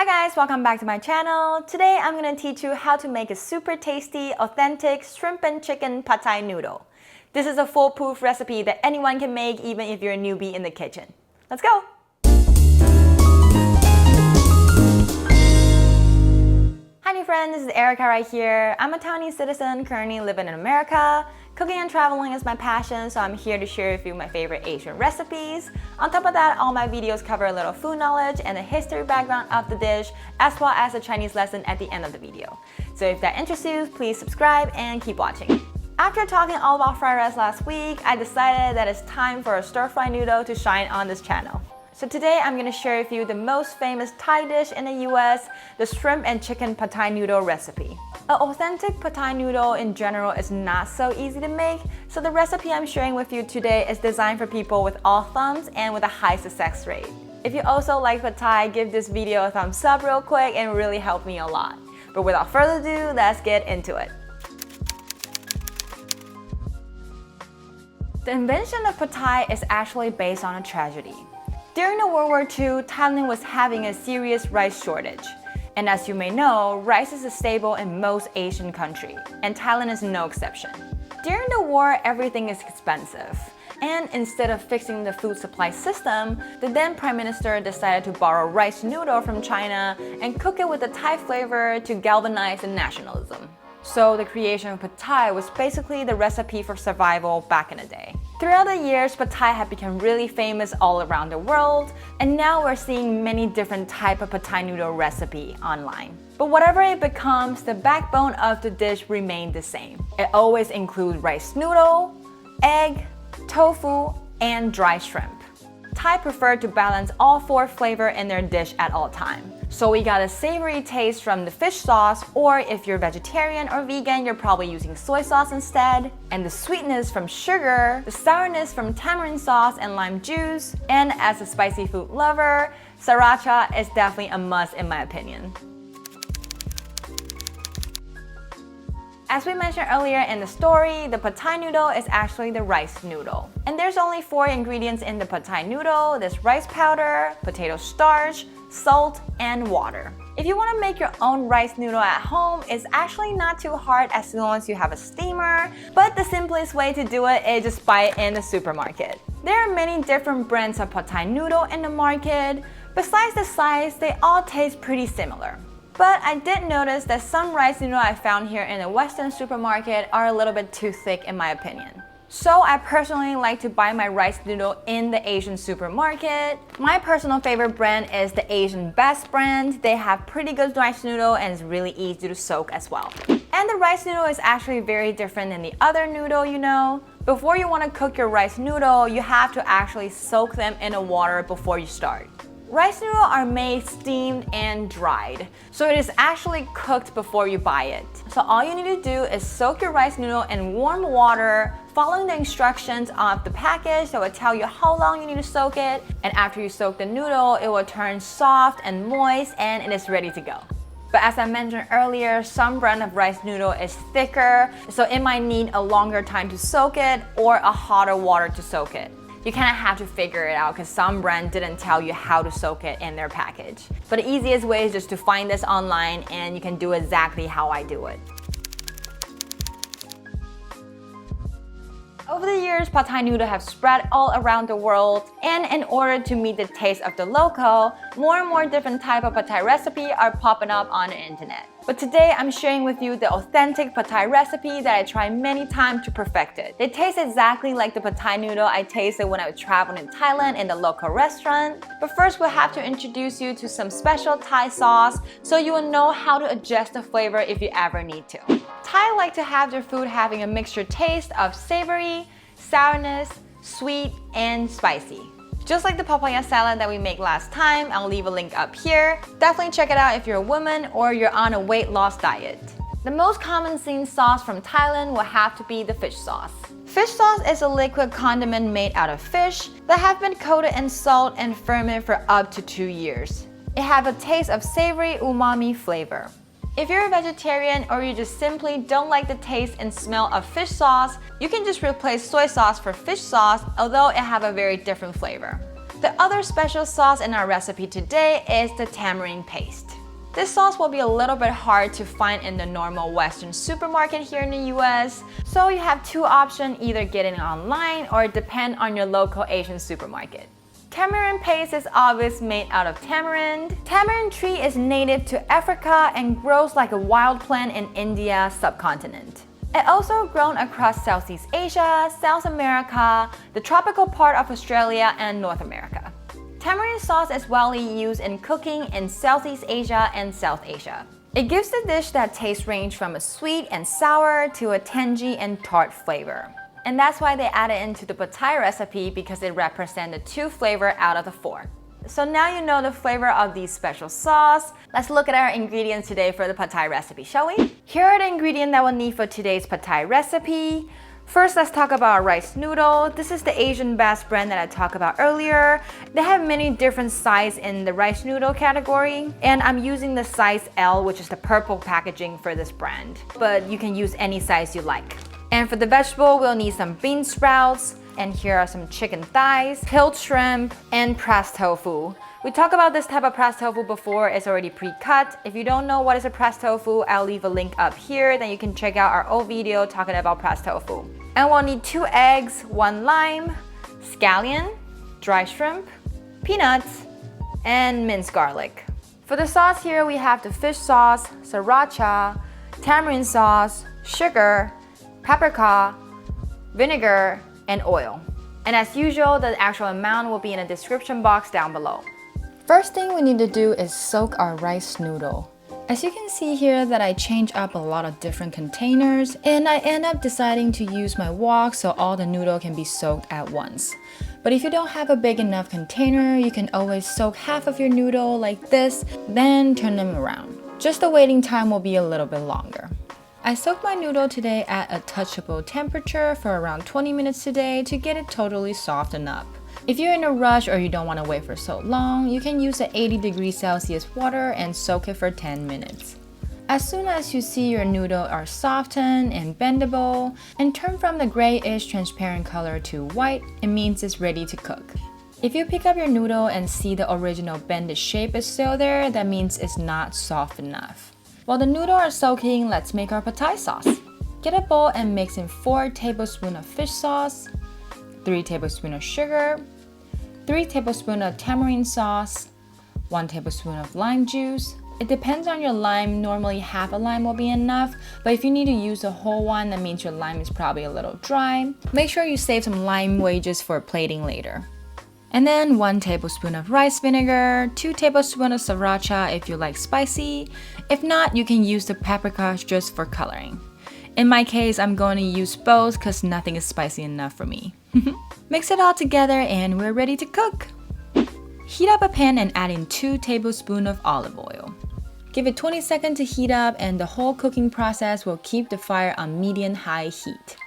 Hi guys, welcome back to my channel. Today I'm going to teach you how to make a super tasty, authentic shrimp and chicken pad thai noodle. This is a foolproof recipe that anyone can make even if you're a newbie in the kitchen. Let's go! Hi new friends, this is Erica right here. I'm a Taiwanese citizen currently living in America. Cooking and traveling is my passion, so I'm here to share with you my favorite Asian recipes. On top of that, all my videos cover a little food knowledge and the history background of the dish, as well as a Chinese lesson at the end of the video. So if that interests you, please subscribe and keep watching. After talking all about fried rice last week, I decided that it's time for a stir-fry noodle to shine on this channel. So today I'm going to share with you the most famous Thai dish in the US, the shrimp and chicken pad thai noodle recipe. An authentic pad thai noodle in general is not so easy to make, so the recipe I'm sharing with you today is designed for people with all thumbs and with a high success rate. If you also like pad thai, give this video a thumbs up real quick and really help me a lot. But without further ado, let's get into it. The invention of pad thai is actually based on a tragedy. During the World War II, Thailand was having a serious rice shortage. And as you may know, rice is a staple in most Asian countries, and Thailand is no exception. During the war, everything is expensive. And instead of fixing the food supply system, the then Prime Minister decided to borrow rice noodle from China and cook it with a Thai flavor to galvanize the nationalism. So the creation of pad thai was basically the recipe for survival back in the day. Throughout the years, pad thai had become really famous all around the world, and now we're seeing many different types of pad thai noodle recipe online. But whatever it becomes, the backbone of the dish remained the same. It always includes rice noodle, egg, tofu, and dry shrimp. Thai prefer to balance all four flavors in their dish at all times. So we got a savory taste from the fish sauce, or if you're vegetarian or vegan, you're probably using soy sauce instead, and the sweetness from sugar, the sourness from tamarind sauce and lime juice, and as a spicy food lover, Sriracha is definitely a must in my opinion. As we mentioned earlier in the story, the pad thai noodle is actually the rice noodle. And there's only 4 ingredients in the pad thai noodle. There's rice powder, potato starch, salt, and water. If you want to make your own rice noodle at home, it's actually not too hard as long as you have a steamer, but the simplest way to do it is just buy it in the supermarket. There are many different brands of pad thai noodle in the market. Besides the size, they all taste pretty similar. But I did notice that some rice noodle I found here in the Western supermarket are a little bit too thick in my opinion. So I personally like to buy my rice noodle in the Asian supermarket. My personal favorite brand is the Asian Best brand. They have pretty good rice noodle and it's really easy to soak as well. And the rice noodle is actually very different than the other noodle, you know. Before you want to cook your rice noodle, you have to actually soak them in the water before you start. Rice noodles are made steamed and dried, so it is actually cooked before you buy it. So all you need to do is soak your rice noodle in warm water, following the instructions of the package that will tell you how long you need to soak it. And after you soak the noodle, it will turn soft and moist and it is ready to go. But as I mentioned earlier, some brand of rice noodle is thicker, so it might need a longer time to soak it or a hotter water to soak it. You kind of have to figure it out because some brand didn't tell you how to soak it in their package. But the easiest way is just to find this online and you can do exactly how I do it. Over the years, pad thai noodle have spread all around the world, and in order to meet the taste of the local, more and more different type of pad thai recipe are popping up on the internet. But today I'm sharing with you the authentic pad thai recipe that I tried many times to perfect it. They taste exactly like the pad thai noodle I tasted when I was traveling in Thailand in the local restaurant. But first we'll have to introduce you to some special Thai sauce so you will know how to adjust the flavor if you ever need to. Thai like to have their food having a mixture taste of savory, sourness, sweet, and spicy. Just like the papaya salad that we made last time, I'll leave a link up here. Definitely check it out if you're a woman or you're on a weight loss diet. The most common seen sauce from Thailand will have to be the fish sauce. Fish sauce is a liquid condiment made out of fish that have been coated in salt and fermented for up to 2 years. It has a taste of savory umami flavor. If you're a vegetarian or you just simply don't like the taste and smell of fish sauce, you can just replace soy sauce for fish sauce, although it has a very different flavor. The other special sauce in our recipe today is the tamarind paste. This sauce will be a little bit hard to find in the normal Western supermarket here in the US, so you have two options, either getting it online or depend on your local Asian supermarket. Tamarind paste is obviously made out of tamarind. Tamarind tree is native to Africa and grows like a wild plant in India subcontinent. It also grown across Southeast Asia, South America, the tropical part of Australia, and North America. Tamarind sauce is widely used in cooking in Southeast Asia and South Asia. It gives the dish that taste range from a sweet and sour to a tangy and tart flavor. And that's why they added it into the pad thai recipe, because it represents the two flavors out of the four. So now you know the flavor of these special sauce. Let's look at our ingredients today for the pad thai recipe, shall we? Here are the ingredients that we'll need for today's pad thai recipe. First, let's talk about our rice noodle. This is the Asian Bass brand that I talked about earlier. They have many different sizes in the rice noodle category, and I'm using the size L, which is the purple packaging for this brand. But you can use any size you like. And for the vegetable, we'll need some bean sprouts, and here are some chicken thighs, peeled shrimp, and pressed tofu. We talked about this type of pressed tofu before. It's already pre-cut. If you don't know what is a pressed tofu, I'll leave a link up here, then you can check out our old video talking about pressed tofu. And we'll need 2 eggs, 1 lime, scallion, dry shrimp, peanuts, and minced garlic. For the sauce here, we have the fish sauce, sriracha, tamarind sauce, sugar, paprika, vinegar, and oil. And as usual, the actual amount will be in the description box down below. First thing we need to do is soak our rice noodle. As you can see here that I change up a lot of different containers, and I end up deciding to use my wok so all the noodle can be soaked at once. But if you don't have a big enough container, you can always soak half of your noodle like this, then turn them around. Just the waiting time will be a little bit longer. I soaked my noodle today at a touchable temperature for around 20 minutes today to get it totally softened up. If you're in a rush or you don't want to wait for so long, you can use the 80 degrees Celsius water and soak it for 10 minutes. As soon as you see your noodle are softened and bendable and turn from the grayish transparent color to white, it means it's ready to cook. If you pick up your noodle and see the original bended shape is still there, that means it's not soft enough. While the noodles are soaking, let's make our pad thai sauce. Get a bowl and mix in 4 tablespoons of fish sauce, 3 tablespoons of sugar, 3 tablespoons of tamarind sauce, 1 tablespoon of lime juice. It depends on your lime. Normally half a lime will be enough, but if you need to use a whole one, that means your lime is probably a little dry. Make sure you save some lime wedges for plating later. And then 1 tablespoon of rice vinegar, 2 tablespoons of sriracha if you like spicy. If not, you can use the paprika just for coloring. In my case, I'm going to use both because nothing is spicy enough for me. Mix it all together and we're ready to cook. Heat up a pan and add in 2 tablespoons of olive oil. Give it 20 seconds to heat up, and the whole cooking process will keep the fire on medium-high heat.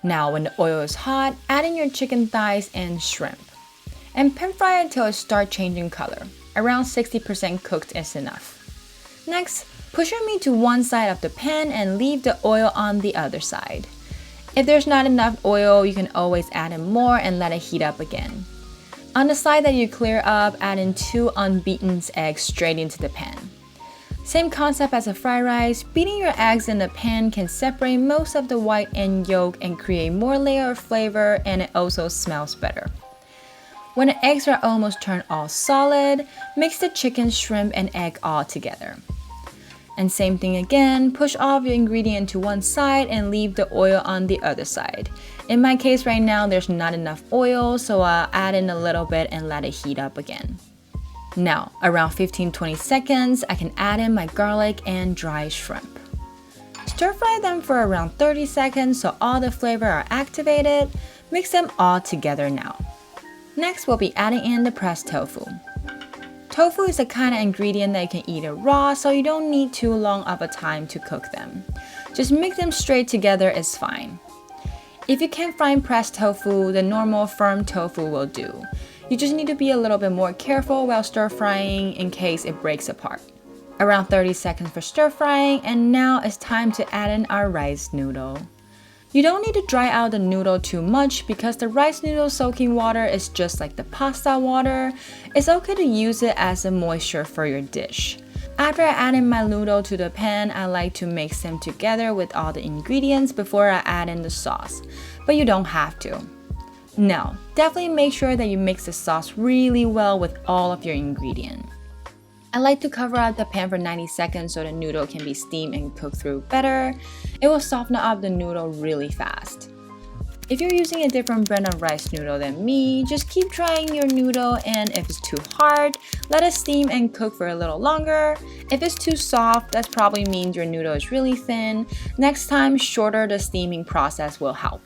Now when the oil is hot, add in your chicken thighs and shrimp. And pan fry until it starts changing color. Around 60% cooked is enough. Next, push your meat to one side of the pan and leave the oil on the other side. If there's not enough oil, you can always add in more and let it heat up again. On the side that you clear up, add in 2 unbeaten eggs straight into the pan. Same concept as a fried rice, beating your eggs in the pan can separate most of the white and yolk and create more layer of flavor, and it also smells better. When the eggs are almost turned all solid, mix the chicken, shrimp, and egg all together. And same thing again, push all of your ingredient to one side and leave the oil on the other side. In my case right now, there's not enough oil, so I'll add in a little bit and let it heat up again. Now, around 15-20 seconds, I can add in my garlic and dry shrimp. Stir fry them for around 30 seconds so all the flavor are activated. Mix them all together now. Next, we'll be adding in the pressed tofu. Tofu is the kind of ingredient that you can eat it raw, so you don't need too long of a time to cook them. Just mix them straight together is fine. If you can't find pressed tofu, the normal firm tofu will do. You just need to be a little bit more careful while stir frying in case it breaks apart. Around 30 seconds for stir frying, and now it's time to add in our rice noodle. You don't need to dry out the noodle too much because the rice noodle soaking water is just like the pasta water. It's okay to use it as a moisture for your dish. After I add in my noodle to the pan, I like to mix them together with all the ingredients before I add in the sauce, but you don't have to. Now, definitely make sure that you mix the sauce really well with all of your ingredients. I like to cover up the pan for 90 seconds so the noodle can be steamed and cooked through better. It will soften up the noodle really fast. If you're using a different brand of rice noodle than me, just keep trying your noodle, and if it's too hard, let it steam and cook for a little longer. If it's too soft, that probably means your noodle is really thin. Next time, shorter the steaming process will help.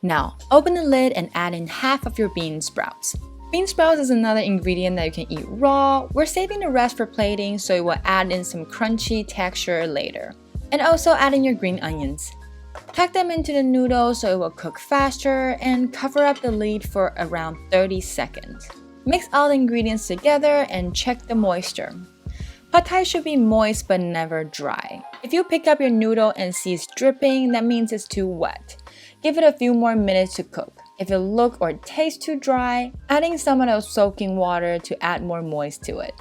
Now, open the lid and add in half of your bean sprouts. Bean sprouts is another ingredient that you can eat raw. We're saving the rest for plating, so it will add in some crunchy texture later. And also add in your green onions. Tuck them into the noodles so it will cook faster, and cover up the lid for around 30 seconds. Mix all the ingredients together and check the moisture. Pad Thai should be moist but never dry. If you pick up your noodle and see it's dripping, that means it's too wet. Give it a few more minutes to cook. If it looks or tastes too dry, adding some of those soaking water to add more moist to it.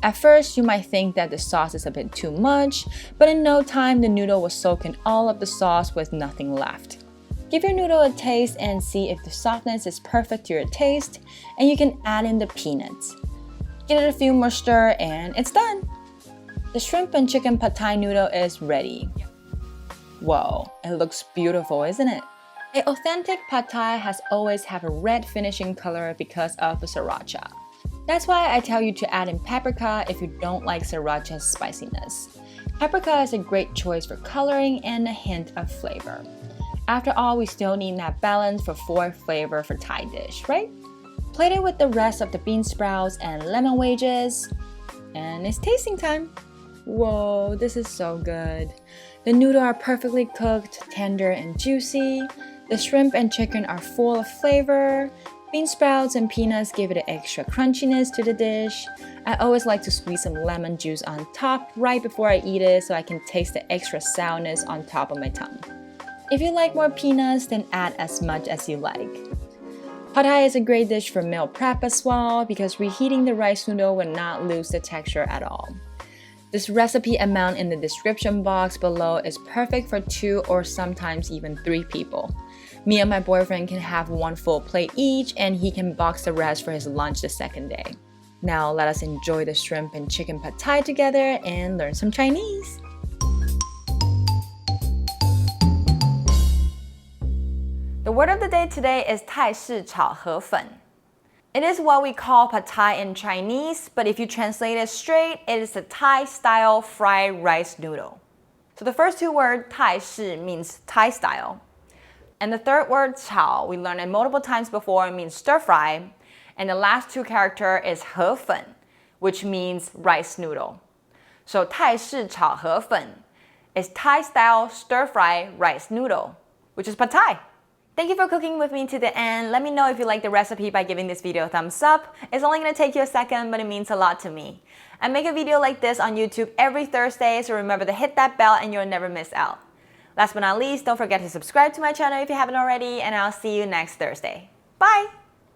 At first, you might think that the sauce is a bit too much, but in no time the noodle will soak in all of the sauce with nothing left. Give your noodle a taste and see if the softness is perfect to your taste, and you can add in the peanuts. Give it a few more stir and it's done! The shrimp and chicken pad thai noodle is ready. Whoa, it looks beautiful, isn't it? An authentic pad thai has always have a red finishing color because of the sriracha. That's why I tell you to add in paprika if you don't like sriracha's spiciness. Paprika is a great choice for coloring and a hint of flavor. After all, we still need that balance for flavor for Thai dish, right? Plate it with the rest of the bean sprouts and lemon wedges, and it's tasting time. Whoa, this is so good. The noodles are perfectly cooked, tender and juicy. The shrimp and chicken are full of flavor. Bean sprouts and peanuts give it an extra crunchiness to the dish. I always like to squeeze some lemon juice on top right before I eat it so I can taste the extra sourness on top of my tongue. If you like more peanuts, then add as much as you like. Pad Thai is a great dish for meal prep as well because reheating the rice noodle will not lose the texture at all. This recipe amount in the description box below is perfect for 2 or sometimes even 3 people. Me and my boyfriend can have 1 full plate each, and he can box the rest for his lunch the second day. Now let us enjoy the shrimp and chicken pad thai together and learn some Chinese. The word of the day today is 泰式炒河粉. It is what we call pad thai in Chinese, but if you translate it straight, it is a Thai-style fried rice noodle. So the first 2 words, 泰式, means Thai style. And the third word, 炒, we learned it multiple times before, it means stir fry. And the last 2 characters is 河粉, which means rice noodle. So 泰式炒河粉 is Thai-style stir-fry rice noodle, which is pad thai. Thank you for cooking with me to the end. Let me know if you like the recipe by giving this video a thumbs up. It's only going to take you a second, but it means a lot to me. I make a video like this on YouTube every Thursday, so remember to hit that bell and you'll never miss out. Last but not least, don't forget to subscribe to my channel if you haven't already, and I'll see you next Thursday. Bye!